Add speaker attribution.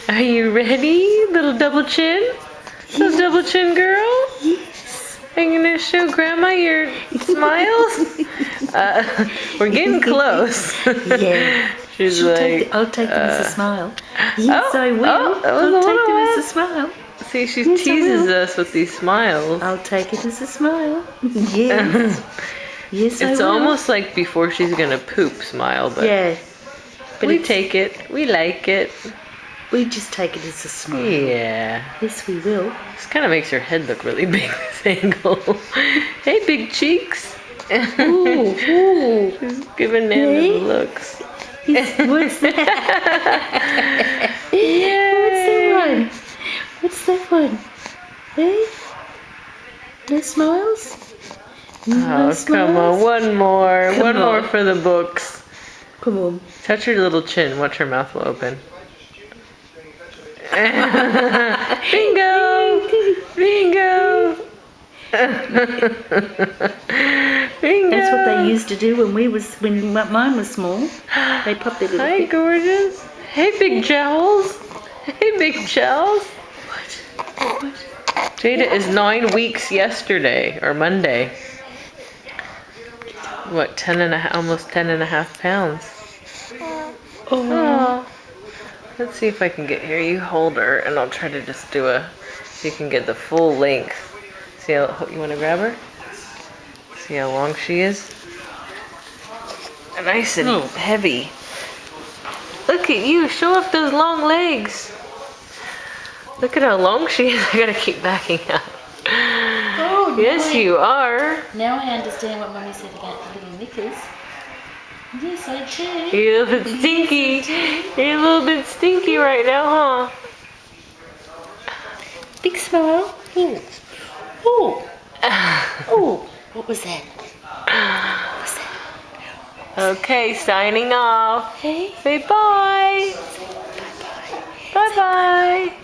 Speaker 1: Are you ready, little double chin? Little double chin girl?
Speaker 2: Yes.
Speaker 1: Are you gonna show Grandma your smiles? We're getting close.
Speaker 2: Yeah.
Speaker 1: She's like,
Speaker 2: I'll take them as a smile. Yes,
Speaker 1: oh,
Speaker 2: I will.
Speaker 1: oh, that was a
Speaker 2: I'll take
Speaker 1: little
Speaker 2: them
Speaker 1: one.
Speaker 2: as a smile.
Speaker 1: See, she
Speaker 2: Yes, I
Speaker 1: teases
Speaker 2: will.
Speaker 1: us with these smiles.
Speaker 2: I'll take it as a smile. Yes. Yes, I
Speaker 1: It's
Speaker 2: will.
Speaker 1: almost like before she's gonna poop smile, but
Speaker 2: Yeah. But
Speaker 1: we take it. We like it.
Speaker 2: we just take it as a smile.
Speaker 1: Yeah.
Speaker 2: Yes, we will.
Speaker 1: This kind of makes her head look really big, this angle. Hey, big cheeks.
Speaker 2: Ooh, ooh.
Speaker 1: She's giving Nana
Speaker 2: Hey.
Speaker 1: the looks.
Speaker 2: What's that?
Speaker 1: Yay.
Speaker 2: What's that one? Hey? No smiles? No
Speaker 1: Oh, come on. One more.
Speaker 2: Come
Speaker 1: One more
Speaker 2: on.
Speaker 1: for the books.
Speaker 2: Come on.
Speaker 1: Touch her little chin. Watch her mouth will open. Bingo! Bingo! Bingo!
Speaker 2: That's what they used to do when mine was small. They popped their little
Speaker 1: Hi,
Speaker 2: feet.
Speaker 1: gorgeous. Hey, big jowls. Hey, big jowls.
Speaker 2: What?
Speaker 1: Jada is 9 weeks yesterday, or Monday. What, 10 and a half, almost 10 and a half pounds. Oh. Let's see if I can get here. You hold her, and I'll try to just do so you can get the full length. See how, you want to grab her? See how long she is? Nice and heavy. Look at you, show off those long legs. Look at how long she is. I gotta keep backing up.
Speaker 2: Oh,
Speaker 1: Yes, you are.
Speaker 2: Now I understand what Mummy said about the little knickers. Yes, I do.
Speaker 1: You're a little bit stinky. You're a little bit stinky right now, huh?
Speaker 2: Big smile. Ooh. Ooh. Ooh. What was that? What was that?
Speaker 1: Okay, signing off.
Speaker 2: Hey.
Speaker 1: Say bye.
Speaker 2: Bye-bye.
Speaker 1: Bye-bye.